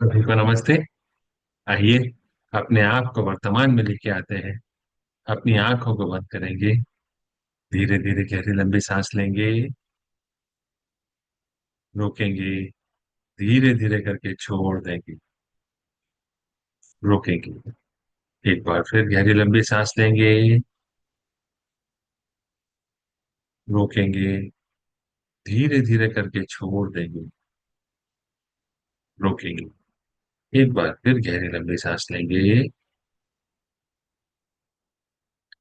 सभी को नमस्ते। आइए अपने आप को वर्तमान में लेके आते हैं। अपनी आंखों को बंद करेंगे। धीरे धीरे गहरी लंबी सांस लेंगे। रोकेंगे। धीरे धीरे करके छोड़ देंगे। रोकेंगे। एक बार फिर गहरी लंबी सांस लेंगे। रोकेंगे। धीरे धीरे करके छोड़ देंगे। रोकेंगे। एक बार फिर गहरी लंबी सांस लेंगे।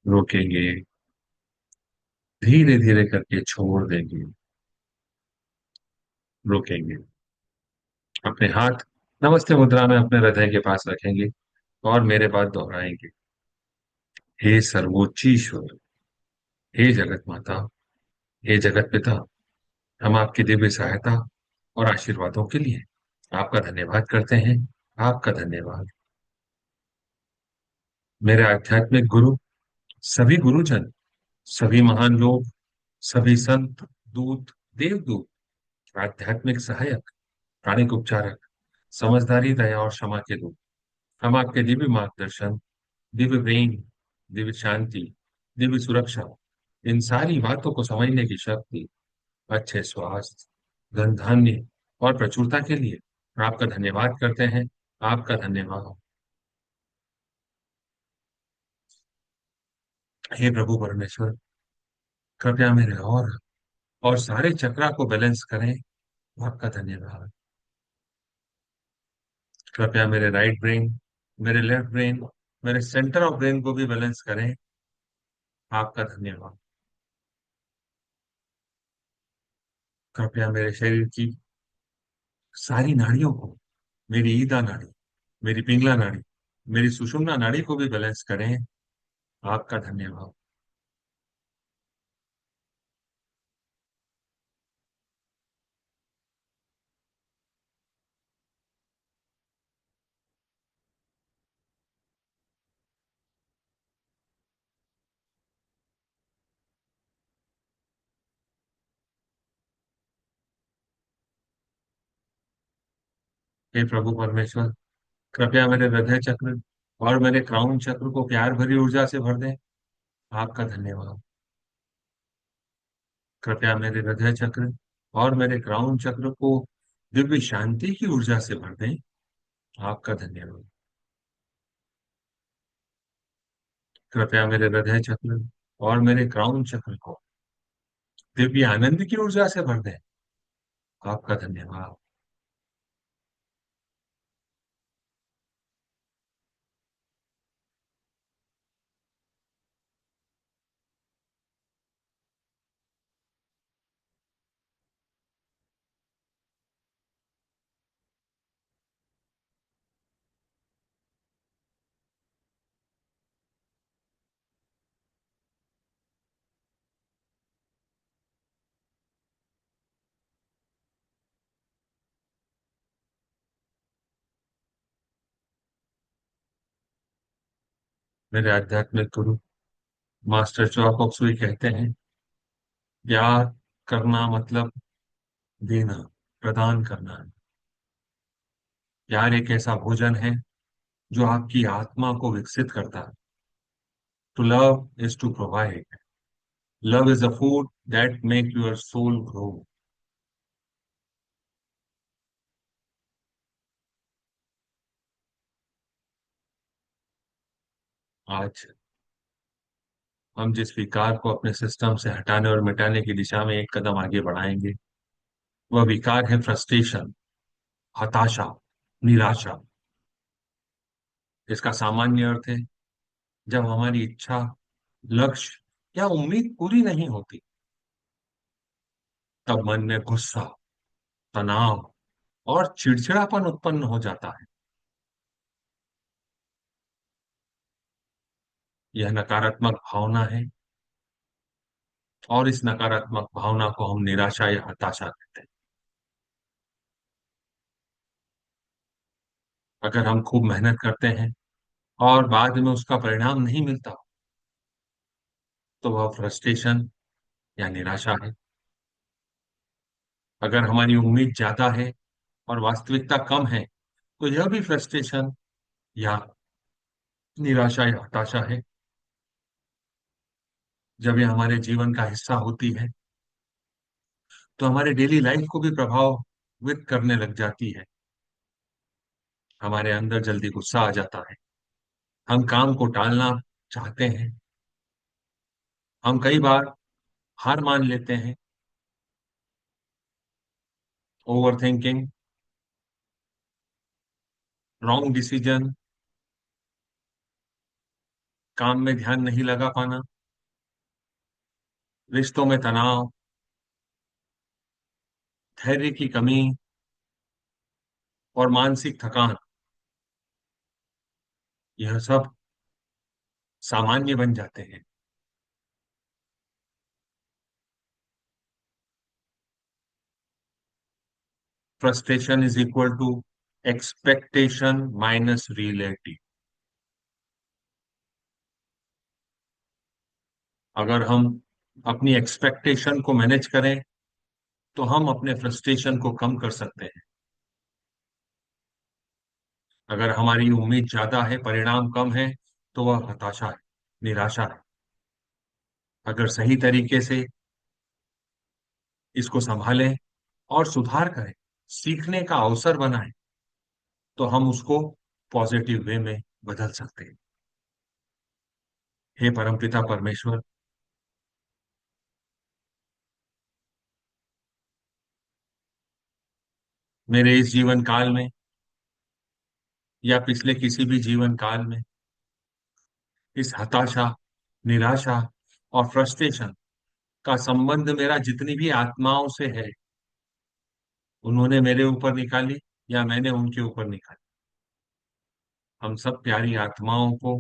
रोकेंगे। धीरे धीरे करके छोड़ देंगे। रोकेंगे। अपने हाथ नमस्ते मुद्रा में अपने हृदय के पास रखेंगे और मेरे बाद दोहराएंगे। हे सर्वोच्चीश्वर, हे जगत माता, हे जगत पिता, हम आपकी दिव्य सहायता और आशीर्वादों के लिए आपका धन्यवाद करते हैं। आपका धन्यवाद। मेरे आध्यात्मिक गुरु, सभी गुरुजन, सभी महान लोग, सभी संत, दूत, देवदूत, आध्यात्मिक सहायक, प्राणिक उपचारक, समझदारी, दया और क्षमा के दूत, हम आपके दिव्य मार्गदर्शन, दिव्य प्रेम, दिव्य शांति, दिव्य सुरक्षा, इन सारी बातों को समझने की शक्ति, अच्छे स्वास्थ्य, धन धान्य और प्रचुरता के लिए आपका धन्यवाद करते हैं। आपका धन्यवाद। हे प्रभु परमेश्वर, कृपया मेरे और सारे चक्रा को बैलेंस करें। आपका धन्यवाद। कृपया मेरे राइट ब्रेन, मेरे लेफ्ट ब्रेन, मेरे सेंटर ऑफ ब्रेन को भी बैलेंस करें। आपका धन्यवाद। कृपया मेरे शरीर की सारी नाड़ियों को, मेरी ईदा नाड़ी, मेरी पिंगला नाड़ी, मेरी सुषुम्ना नाड़ी को भी बैलेंस करें। आपका धन्यवाद। हे प्रभु परमेश्वर, कृपया मेरे हृदय चक्र और मेरे क्राउन चक्र को प्यार भरी ऊर्जा से भर दें। आपका धन्यवाद। कृपया मेरे हृदय चक्र और मेरे क्राउन चक्र को दिव्य शांति की ऊर्जा से भर दें। आपका धन्यवाद। कृपया मेरे हृदय चक्र और मेरे क्राउन चक्र को दिव्य आनंद की ऊर्जा से भर दें। आपका धन्यवाद। मेरे आध्यात्मिक गुरु मास्टर चौक सुई कहते हैं, प्यार करना मतलब देना, प्रदान करना है। प्यार एक ऐसा भोजन है जो आपकी आत्मा को विकसित करता है। To love is to provide. Love is a food that make your soul grow. आज हम जिस विकार को अपने सिस्टम से हटाने और मिटाने की दिशा में एक कदम आगे बढ़ाएंगे, वह विकार है फ्रस्ट्रेशन, हताशा, निराशा। इसका सामान्य अर्थ है, जब हमारी इच्छा, लक्ष्य या उम्मीद पूरी नहीं होती, तब मन में गुस्सा, तनाव और चिड़चिड़ापन उत्पन्न हो जाता है। यह नकारात्मक भावना है और इस नकारात्मक भावना को हम निराशा या हताशा कहते हैं। अगर हम खूब मेहनत करते हैं और बाद में उसका परिणाम नहीं मिलता, तो वह फ्रस्ट्रेशन या निराशा है। अगर हमारी उम्मीद ज्यादा है और वास्तविकता कम है, तो यह भी फ्रस्ट्रेशन या निराशा या हताशा है। जब ये हमारे जीवन का हिस्सा होती है तो हमारे डेली लाइफ को भी प्रभावित करने लग जाती है। हमारे अंदर जल्दी गुस्सा आ जाता है, हम काम को टालना चाहते हैं, हम कई बार हार मान लेते हैं। ओवर थिंकिंग, रॉन्ग डिसीजन, काम में ध्यान नहीं लगा पाना, रिश्तों में तनाव, धैर्य की कमी और मानसिक थकान, यह सब सामान्य बन जाते हैं। Frustration is equal to expectation minus reality. अगर हम अपनी एक्सपेक्टेशन को मैनेज करें तो हम अपने फ्रस्ट्रेशन को कम कर सकते हैं। अगर हमारी उम्मीद ज्यादा है, परिणाम कम है, तो वह हताशा है, निराशा है। अगर सही तरीके से इसको संभालें और सुधार करें, सीखने का अवसर बनाएं, तो हम उसको पॉजिटिव वे में बदल सकते हैं। हे परमपिता परमेश्वर, मेरे इस जीवन काल में या पिछले किसी भी जीवन काल में इस हताशा, निराशा और फ्रस्ट्रेशन का संबंध मेरा जितनी भी आत्माओं से है, उन्होंने मेरे ऊपर निकाली या मैंने उनके ऊपर निकाली, हम सब प्यारी आत्माओं को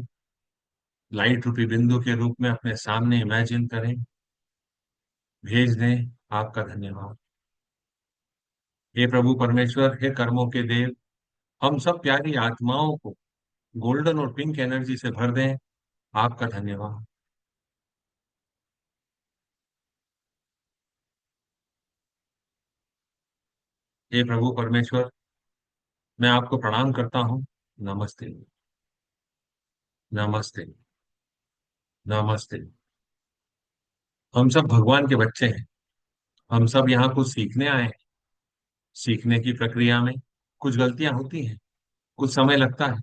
लाइट रूपी बिंदु के रूप में अपने सामने इमेजिन करें, भेज दें। आपका धन्यवाद। हे प्रभु परमेश्वर, हे कर्मों के देव, हम सब प्यारी आत्माओं को गोल्डन और पिंक एनर्जी से भर दें। आपका धन्यवाद। हे प्रभु परमेश्वर, मैं आपको प्रणाम करता हूँ। नमस्ते। नमस्ते। नमस्ते। हम सब भगवान के बच्चे हैं। हम सब यहाँ कुछ सीखने आए हैं। सीखने की प्रक्रिया में कुछ गलतियां होती हैं, कुछ समय लगता है,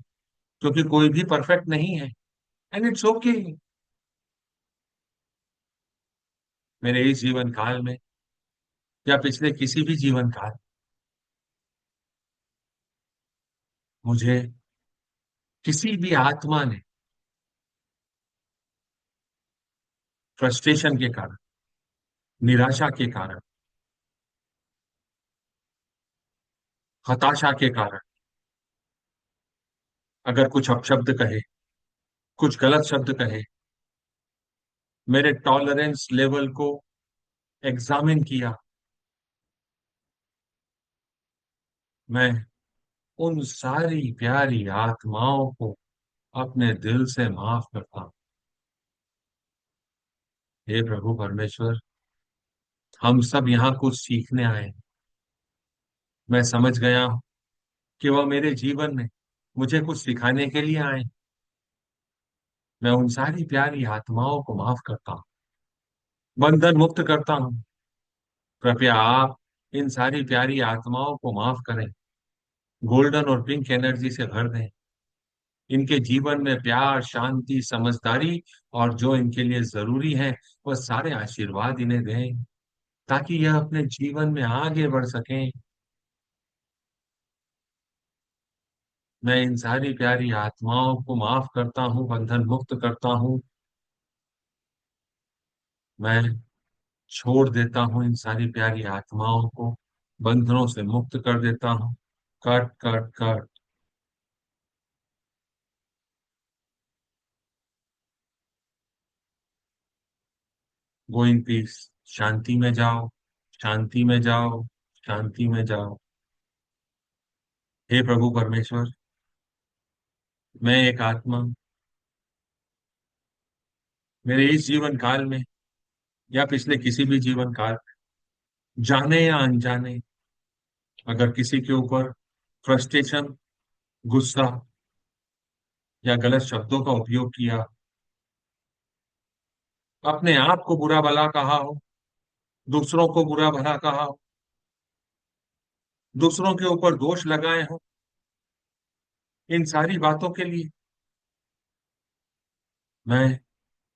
क्योंकि कोई भी परफेक्ट नहीं है। And it's okay. मेरे इस जीवन काल में या पिछले किसी भी जीवन काल, मुझे किसी भी आत्मा ने फ्रस्ट्रेशन के कारण, निराशा के कारण, हताशा के कारण अगर कुछ अपशब्द कहे, कुछ गलत शब्द कहे, मेरे टॉलरेंस लेवल को एग्जामिन किया, मैं उन सारी प्यारी आत्माओं को अपने दिल से माफ करता हूँ। हे प्रभु परमेश्वर, हम सब यहाँ कुछ सीखने आए हैं। मैं समझ गया हूँ कि वह मेरे जीवन में मुझे कुछ सिखाने के लिए आए हैं। मैं उन सारी प्यारी आत्माओं को माफ करता हूँ, बंधन मुक्त करता हूँ। कृपया आप इन सारी प्यारी आत्माओं को माफ करें, गोल्डन और पिंक एनर्जी से भर दें। इनके जीवन में प्यार, शांति, समझदारी और जो इनके लिए जरूरी है, वह सारे आशीर्वाद इन्हें दें, ताकि यह अपने जीवन में आगे बढ़ सकें। मैं इन सारी प्यारी आत्माओं को माफ करता हूँ, बंधन मुक्त करता हूँ। मैं छोड़ देता हूँ इन सारी प्यारी आत्माओं को, बंधनों से मुक्त कर देता हूँ। Cut cut cut. Go in peace. शांति में जाओ, शांति में जाओ, शांति में जाओ। हे प्रभु परमेश्वर, मैं एक आत्मा, मेरे इस जीवन काल में या पिछले किसी भी जीवन काल, जाने या अनजाने, अगर किसी के ऊपर फ्रस्ट्रेशन गुस्सा या गलत शब्दों का उपयोग किया, अपने आप को बुरा भला कहा हो, दूसरों को बुरा भला कहा हो, दूसरों के ऊपर दोष लगाए हो, इन सारी बातों के लिए मैं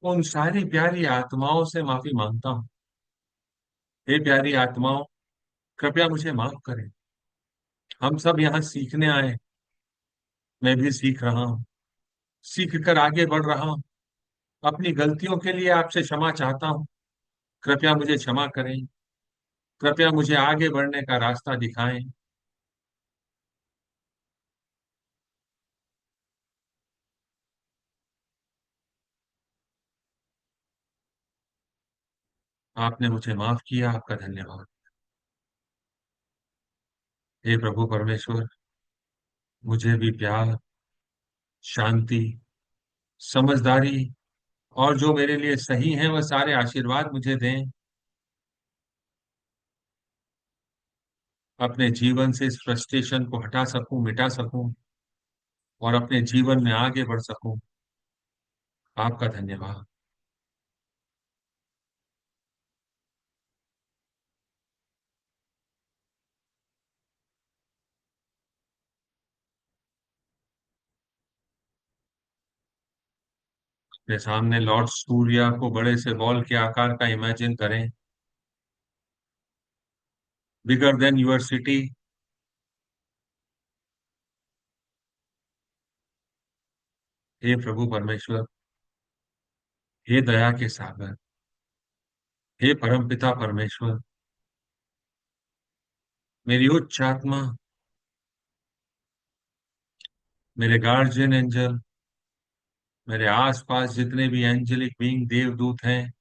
उन सारी प्यारी आत्माओं से माफी मांगता हूँ। हे प्यारी आत्माओं, कृपया मुझे माफ करें। हम सब यहाँ सीखने आए, मैं भी सीख रहा हूँ, सीख कर आगे बढ़ रहा हूँ। अपनी गलतियों के लिए आपसे क्षमा चाहता हूँ। कृपया मुझे क्षमा करें। कृपया मुझे आगे बढ़ने का रास्ता दिखाएं। आपने मुझे माफ किया, आपका धन्यवाद। हे प्रभु परमेश्वर, मुझे भी प्यार, शांति, समझदारी और जो मेरे लिए सही है वह सारे आशीर्वाद मुझे दें। अपने जीवन से इस फ्रस्ट्रेशन को हटा सकूं, मिटा सकूं और अपने जीवन में आगे बढ़ सकूं। आपका धन्यवाद। अपने सामने लॉर्ड सूर्या को बड़े से बॉल के आकार का इमेजिन करें, बिगर देन यूर सिटी। हे प्रभु परमेश्वर, हे दया के सागर, हे परमपिता परमेश्वर, मेरी उच्च आत्मा, मेरे गार्जियन एंजल, मेरे आसपास जितने भी एंजेलिक बीइंग देवदूत हैं,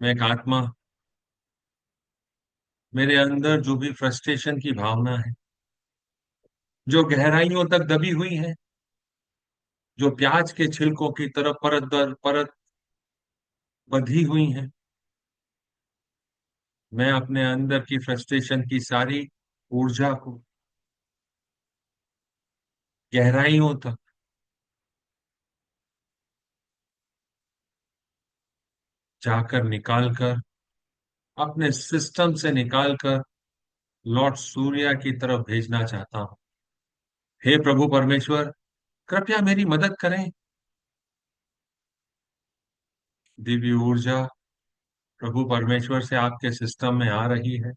मैं एक आत्मा, मेरे अंदर जो भी फ्रस्ट्रेशन की भावना है, जो गहराइयों तक दबी हुई है, जो प्याज के छिलकों की तरफ परत दर परत बंधी हुई है, मैं अपने अंदर की फ्रस्ट्रेशन की सारी ऊर्जा को गहराइयों तक जाकर निकाल कर, अपने सिस्टम से निकाल कर लॉर्ड सूर्या की तरफ भेजना चाहता हूं। हे प्रभु परमेश्वर, कृपया मेरी मदद करें। दिव्य ऊर्जा प्रभु परमेश्वर से आपके सिस्टम में आ रही है,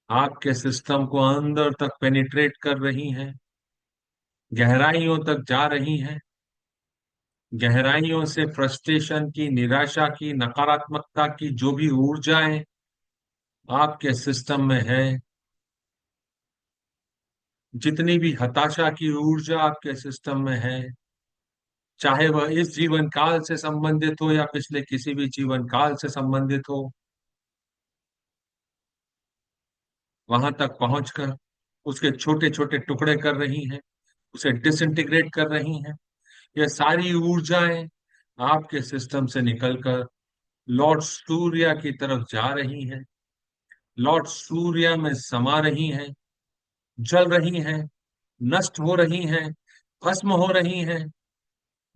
आपके सिस्टम को अंदर तक पेनिट्रेट कर रही है, गहराइयों तक जा रही है। गहराइयों से फ्रस्ट्रेशन की, निराशा की, नकारात्मकता की जो भी ऊर्जाएं आपके सिस्टम में है, जितनी भी हताशा की ऊर्जा आपके सिस्टम में है, चाहे वह इस जीवन काल से संबंधित हो या पिछले किसी भी जीवन काल से संबंधित हो, वहां तक पहुंचकर उसके छोटे छोटे टुकड़े कर रही हैं, उसे डिसइंटीग्रेट कर रही हैं। ये सारी ऊर्जाएं आपके सिस्टम से निकलकर लॉर्ड सूर्या की तरफ जा रही हैं, लॉर्ड सूर्या में समा रही हैं, जल रही हैं, नष्ट हो रही हैं, भस्म हो रही हैं।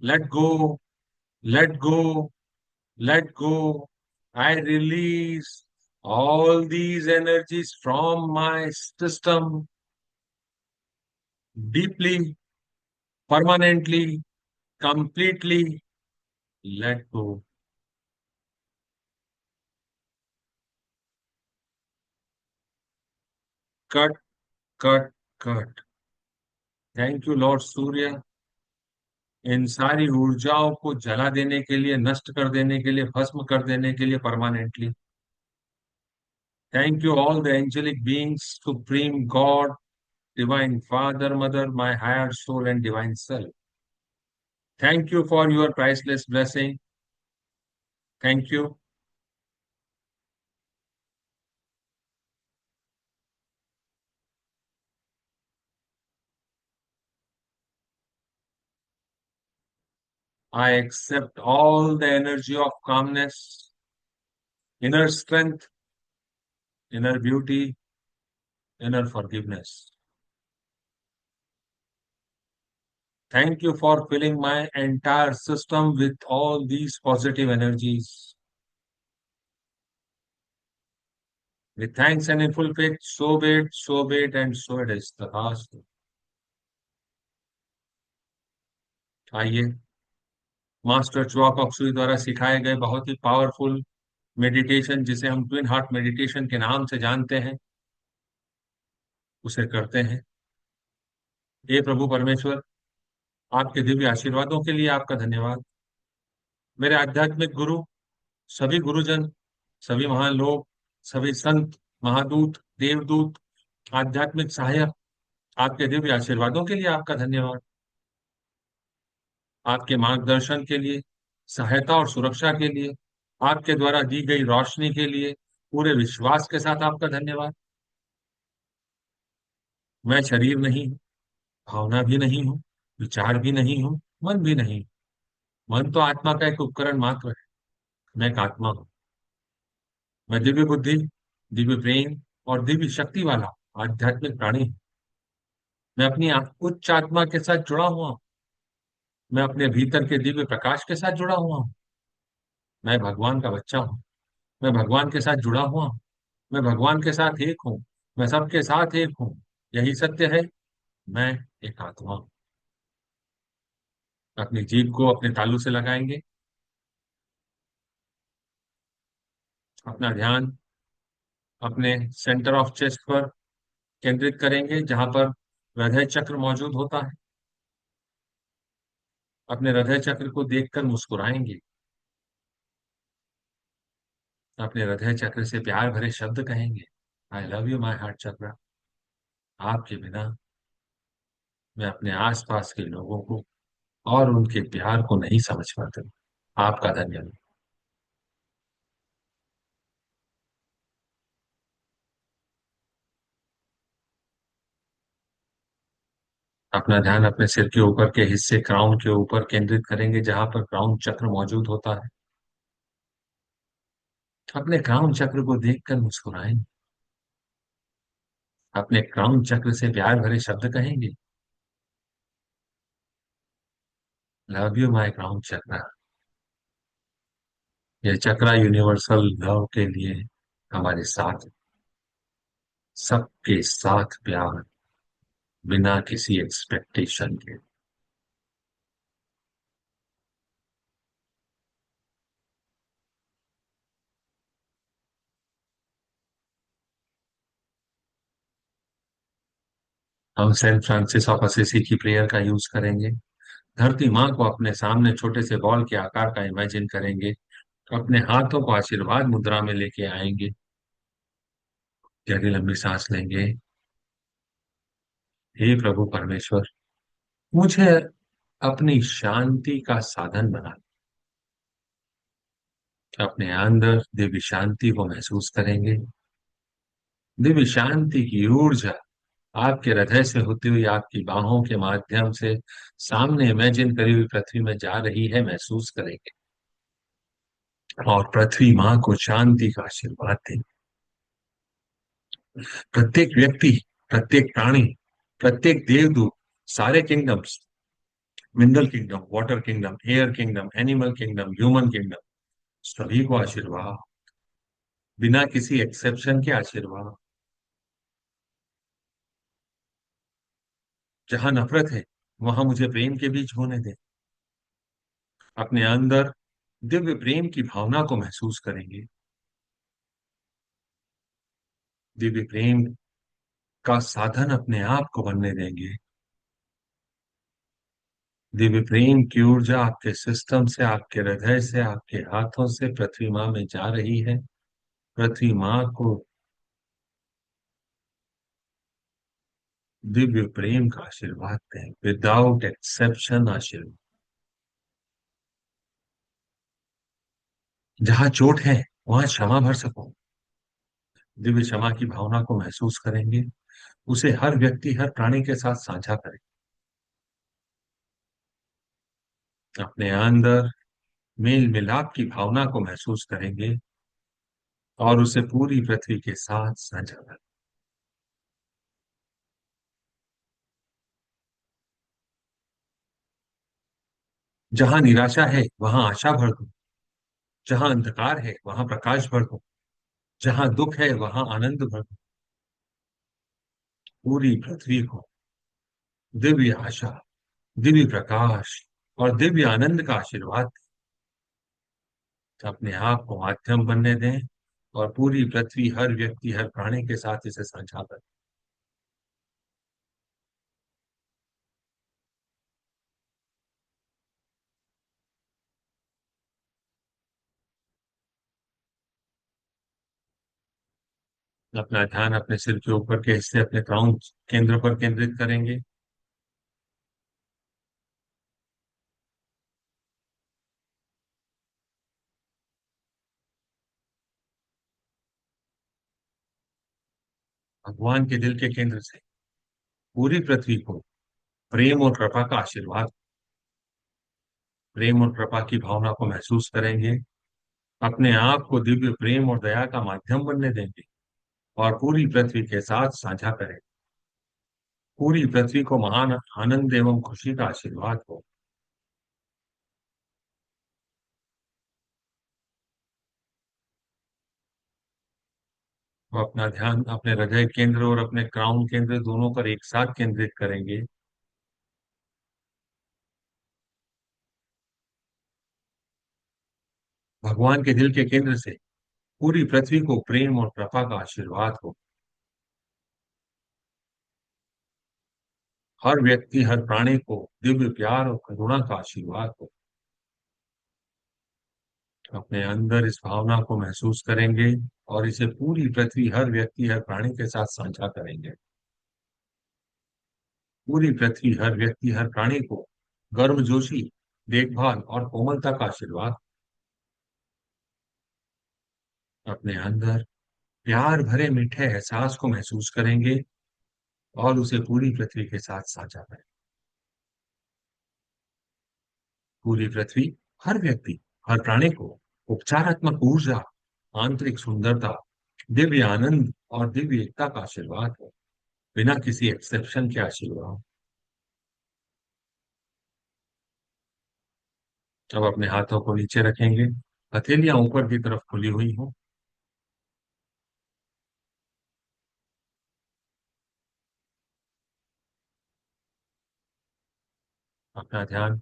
Let go, let go, let go. I release all these energies from my system deeply, permanently, completely. Let go. Cut, cut, cut. Thank you, Lord Surya. इन सारी ऊर्जाओं को जला देने के लिए, नष्ट कर देने के लिए, भस्म कर देने के लिए permanently. Thank you all the angelic beings, supreme God, divine father, mother, my higher soul and divine self. Thank you for your priceless blessing. Thank you. I accept all the energy of calmness, inner strength, inner beauty, inner forgiveness. Thank you for filling my entire system with all these positive energies. With thanks and in full faith, so be it, so be it, and so it is. तथास्तु। आइए, master च्वा कॉक्सुई द्वारा सिखाए गए बहुत ही powerful meditation, जिसे हम twin heart meditation के नाम से जानते हैं, उसे करते हैं। हे प्रभु परमेश्वर, आपके दिव्य आशीर्वादों के लिए आपका धन्यवाद। मेरे आध्यात्मिक गुरु, सभी गुरुजन, सभी महान लोग, सभी संत, महादूत, देवदूत, आध्यात्मिक सहायक, आपके दिव्य आशीर्वादों के लिए आपका धन्यवाद। आपके मार्गदर्शन के लिए, सहायता और सुरक्षा के लिए, आपके द्वारा दी गई रोशनी के लिए पूरे विश्वास के साथ आपका धन्यवाद। मैं शरीर नहीं हूँ, भावना भी नहीं हूँ, विचार भी नहीं हूँ, मन भी नहीं। मन तो आत्मा का एक उपकरण मात्र है। मैं एक आत्मा हूँ। मैं दिव्य बुद्धि, दिव्य प्रेम और दिव्य शक्ति वाला आध्यात्मिक प्राणी हूँ। मैं अपनी उच्च आत्मा के साथ जुड़ा हुआ हूँ। मैं अपने भीतर के दिव्य प्रकाश के साथ जुड़ा हुआ हूँ। मैं भगवान का बच्चा हूँ। मैं भगवान के साथ जुड़ा हुआ हूँ। मैं भगवान के साथ एक हूँ। मैं सबके साथ एक हूँ। यही सत्य है। मैं एक आत्मा हूँ। अपनी जीभ को अपने तालू से लगाएंगे। अपना ध्यान अपने सेंटर ऑफ चेस्ट पर केंद्रित करेंगे, जहां पर हृदय चक्र मौजूद होता है। अपने हृदय चक्र को देखकर मुस्कुराएंगे। अपने हृदय चक्र से प्यार भरे शब्द कहेंगे। I love you my heart चक्र। आपके बिना मैं अपने आसपास के लोगों को और उनके प्यार को नहीं समझ पाता। आपका धन्यवाद। अपना ध्यान अपने सिर के ऊपर के हिस्से क्राउन के ऊपर केंद्रित करेंगे, जहां पर क्राउन चक्र मौजूद होता है। अपने क्राउन चक्र को देखकर मुस्कुराएं। अपने क्राउन चक्र से प्यार भरे शब्द कहेंगे। लव यू माय क्राउन चक्र। यह चक्र यूनिवर्सल लव के लिए हमारे साथ, सबके साथ प्यार, बिना किसी एक्सपेक्टेशन के। हम सेंट फ्रांसिस ऑफ असीसी की प्रेयर का यूज करेंगे। धरती माँ को अपने सामने छोटे से बॉल के आकार का इमेजिन करेंगे। अपने हाथों को आशीर्वाद मुद्रा में लेके आएंगे। गहरी लंबी सांस लेंगे। हे प्रभु परमेश्वर, मुझे अपनी शांति का साधन बना। अपने अंदर दिव्य शांति को महसूस करेंगे। दिव्य शांति की ऊर्जा आपके हृदय से होती हुई आपकी बाहों के माध्यम से सामने इमेजिन करी हुई पृथ्वी में जा रही है, महसूस करेंगे। और पृथ्वी माँ को शांति का आशीर्वाद देंगे। प्रत्येक व्यक्ति, प्रत्येक प्राणी, प्रत्येक देवदूत, सारे kingdoms, mineral kingdom, water kingdom, air kingdom, animal kingdom, human kingdom, सभी को आशीर्वाद, बिना किसी एक्सेप्शन के आशीर्वाद। जहां नफरत है, वहां मुझे प्रेम के बीच होने दे। अपने अंदर दिव्य प्रेम की भावना को महसूस करेंगे। दिव्य प्रेम का साधन अपने आप को बनने देंगे। दिव्य प्रेम की ऊर्जा आपके सिस्टम से, आपके हृदय से, आपके हाथों से पृथ्वी माँ में जा रही है। पृथ्वी माँ को दिव्य प्रेम का आशीर्वाद दें, विदाउट एक्सेप्शन आशीर्वाद। जहां चोट है, वहां क्षमा भर सको। दिव्य क्षमा की भावना को महसूस करेंगे। उसे हर व्यक्ति, हर प्राणी के साथ साझा करें। अपने अंदर मेल मिलाप की भावना को महसूस करेंगे और उसे पूरी पृथ्वी के साथ साझा करें। जहां निराशा है वहां आशा भर दो। जहां अंधकार है वहां प्रकाश भर दो। जहां दुख है वहां आनंद भर दो। पूरी पृथ्वी को दिव्य आशा, दिव्य प्रकाश और दिव्य आनंद का आशीर्वाद अपने आप को माध्यम बनने दें। और पूरी पृथ्वी, हर व्यक्ति, हर प्राणी के साथ इसे साझा करें। अपना ध्यान अपने सिर के ऊपर के हिस्से, अपने क्राउन केंद्र पर केंद्रित करेंगे। भगवान के दिल के केंद्र से पूरी पृथ्वी को प्रेम और कृपा का आशीर्वाद, प्रेम और कृपा की भावना को महसूस करेंगे। अपने आप को दिव्य प्रेम और दया का माध्यम बनने देंगे और पूरी पृथ्वी के साथ साझा करें। पूरी पृथ्वी को महान आनंद एवं खुशी का आशीर्वाद हो। वो अपना ध्यान अपने हृदय केंद्र और अपने क्राउन केंद्र दोनों पर एक साथ केंद्रित करेंगे। भगवान के दिल के केंद्र से पूरी पृथ्वी को प्रेम और कृपा का आशीर्वाद हो। हर व्यक्ति, हर प्राणी को दिव्य प्यार और करुणा का आशीर्वाद हो। अपने अंदर इस भावना को महसूस करेंगे और इसे पूरी पृथ्वी, हर व्यक्ति, हर प्राणी के साथ साझा करेंगे। पूरी पृथ्वी, हर व्यक्ति, हर प्राणी को गर्मजोशी, देखभाल और कोमलता का आशीर्वाद। अपने अंदर प्यार भरे मीठे एहसास को महसूस करेंगे और उसे पूरी पृथ्वी के साथ साझा करें। पूरी पृथ्वी, हर व्यक्ति, हर प्राणी को उपचारात्मक ऊर्जा, आंतरिक सुंदरता, दिव्य आनंद और दिव्य एकता का आशीर्वाद हो। बिना किसी एक्सेप्शन के आशीर्वाद। अब अपने हाथों को नीचे रखेंगे, हथेलियां ऊपर की तरफ खुली हुई हो। अपना ध्यान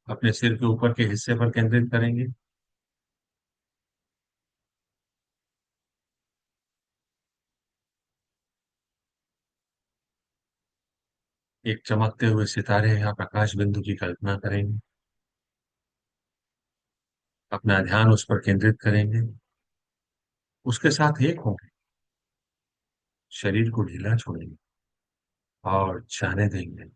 अपने सिर के ऊपर के हिस्से पर केंद्रित करेंगे। एक चमकते हुए सितारे या प्रकाश बिंदु की कल्पना करेंगे। अपना ध्यान उस पर केंद्रित करेंगे। उसके साथ एक होंगे। शरीर को ढीला छोड़ेंगे और जाने देंगे।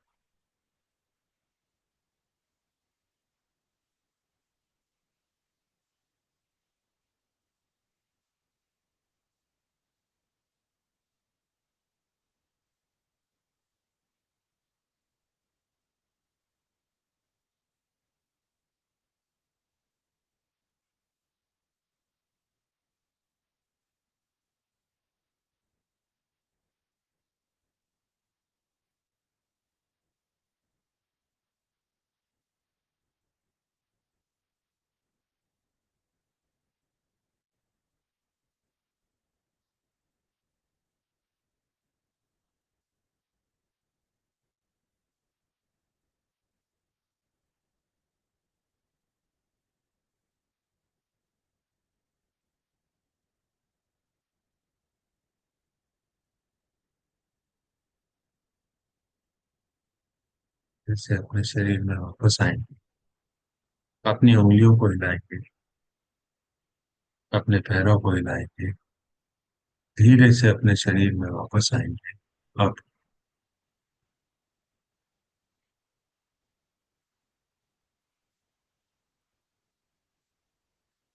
फिर से अपने शरीर में वापस आएंगे। अपनी उंगलियों को हिलाएंगे। अपने पैरों को हिलाएंगे। धीरे से अपने शरीर में वापस आएंगे। अब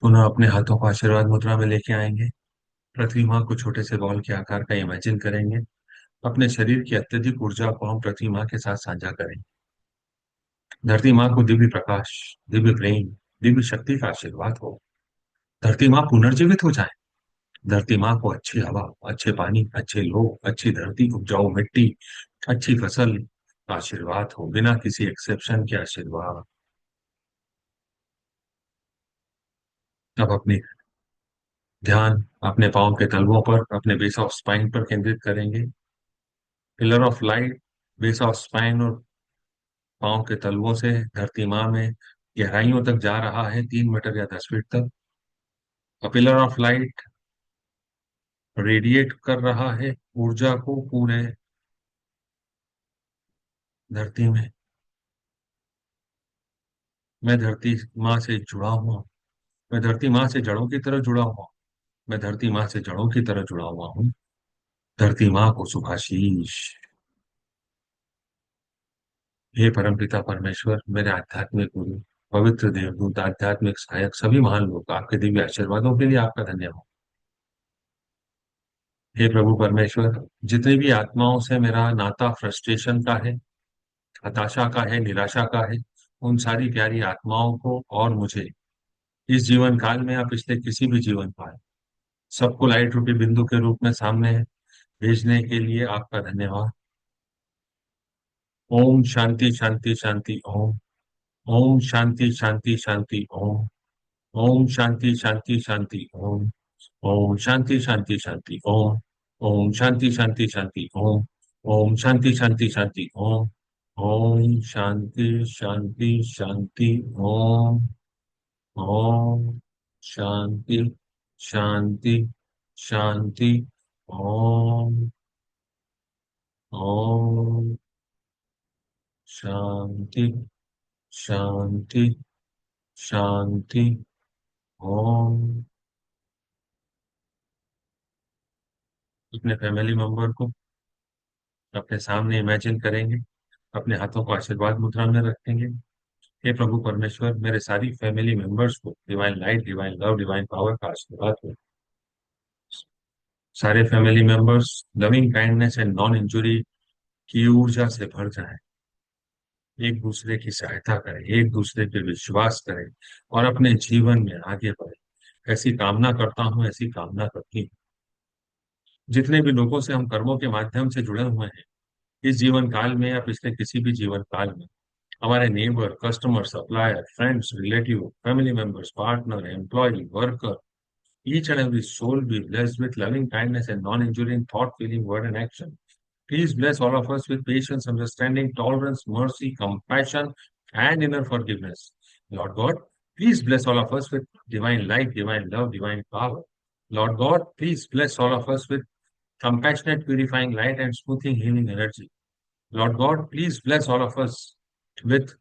पुनः अपने हाथों को आशीर्वाद मुद्रा में लेके आएंगे। पृथ्वी माँ को छोटे से बॉल के आकार का इमेजिन करेंगे। अपने शरीर की अत्यधिक ऊर्जा को हम पृथ्वी माँ के साथ साझा करेंगे। धरती माँ को दिव्य प्रकाश, दिव्य प्रेम, दिव्य शक्ति का आशीर्वाद हो। धरती माँ पुनर्जीवित हो जाए। धरती माँ को अच्छी हवा, अच्छे पानी, अच्छे लोग, अच्छी धरती, उपजाऊ मिट्टी, अच्छी फसल का आशीर्वाद हो। बिना किसी एक्सेप्शन के आशीर्वाद। अब अपनी ध्यान अपने पाँव के तलवों पर, अपने बेस ऑफ स्पाइन पर केंद्रित करेंगे। Pillar of light base of spine और पाँव के तलवों से धरती माँ में गहराइयों तक जा रहा है, 3 मीटर या 10 फीट तक। पिलर ऑफ लाइट रेडिएट कर रहा है ऊर्जा को पूरे धरती में। मैं धरती माँ से जुड़ा हुआ हूँ। मैं धरती माँ से जड़ों की तरह जुड़ा हुआ हूँ। मैं धरती माँ से जड़ों की तरह जुड़ा हुआ हूँ। धरती माँ को शुभाशीष। हे परमपिता परमेश्वर, मेरे आध्यात्मिक गुरु, पवित्र देवदूत, आध्यात्मिक सहायक, सभी महान लोग, आपके दिव्य आशीर्वादों के लिए आपका धन्यवाद। हे प्रभु परमेश्वर, जितनी भी आत्माओं से मेरा नाता फ्रस्ट्रेशन का है, हताशा का है, निराशा का है, उन सारी प्यारी आत्माओं को और मुझे इस जीवन काल में या पिछले किसी भी जीवन काल, सबको लाइट रूपी बिंदु के रूप में सामने भेजने के लिए आपका धन्यवाद। ओम शांति शांति शांति ओम। ओम शांति शांति शांति ओम। ओम शांति शांति शांति ओम। ओम शांति शांति शांति ओम। ओम शांति शांति शांति ओम। ओम शांति शांति शांति ओम। ओम शांति शांति शांति ओम। ओम शांति शांति शांति ओम। ओम शांति शांति शांति ओम। अपने फैमिली मेंबर को अपने सामने इमेजिन करेंगे, अपने हाथों को आशीर्वाद मुद्रा में रखेंगे। हे प्रभु परमेश्वर, मेरे सारी फैमिली मेंबर्स को divine light, divine love, divine power का आशीर्वाद हो। सारे family members loving kindness and non injury की ऊर्जा से भर जाएं, एक दूसरे की सहायता करें, एक दूसरे पे विश्वास करें और अपने जीवन में आगे बढ़े, ऐसी कामना करता हूँ, ऐसी कामना करती हूँ। जितने भी लोगों से हम कर्मों के माध्यम से जुड़े हुए हैं इस जीवन काल में या पिछले किसी भी जीवन काल में, हमारे neighbour, customer, supplier, friends, relative, family members, partner, employ, worker, each and every soul be blessed with loving kindness and non-injuring thought, feeling, word, and action. Please bless all of us with patience, understanding, tolerance, mercy, compassion, and inner forgiveness. Lord God, please bless all of us with divine light, divine love, divine power. Lord God, please bless all of us with compassionate, purifying light and smoothing, healing energy. Lord God, please bless all of us with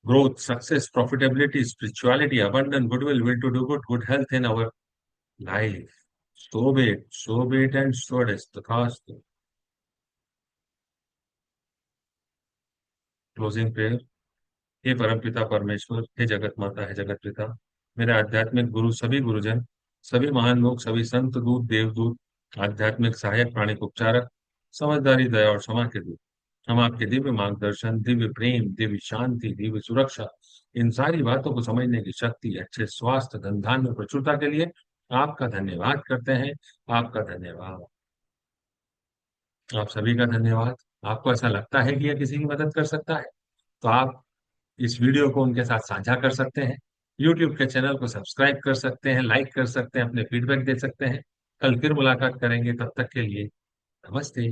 growth, success, profitability, spirituality, abundant goodwill, will to do good, good health in our life. So be it, and so it is. Tathastu. Closing prayer. हे परमपिता परमेश्वर, हे जगत माता, हे जगत पिता, मेरे आध्यात्मिक गुरु, सभी गुरुजन, सभी महान लोग, सभी संत दूत, देवदूत, आध्यात्मिक सहायक, प्राणिक उपचारक, समझदारी, दया और क्षमा के दूत, हम आपके दिव्य मार्गदर्शन, दिव्य प्रेम, दिव्य शांति, दिव्य सुरक्षा, इन सारी बातों को समझने की शक्ति, अच्छे स्वास्थ्य, धन धान्य, प्रचुरता के लिए आपका धन्यवाद करते हैं। आपका धन्यवाद। आप सभी का धन्यवाद। आपको ऐसा लगता है कि यह किसी की मदद कर सकता है, तो आप इस वीडियो को उनके साथ साझा कर सकते हैं। YouTube के चैनल को सब्सक्राइब कर सकते हैं, लाइक कर सकते हैं, अपने फीडबैक दे सकते हैं। कल फिर मुलाकात करेंगे, तब तक के लिए नमस्ते।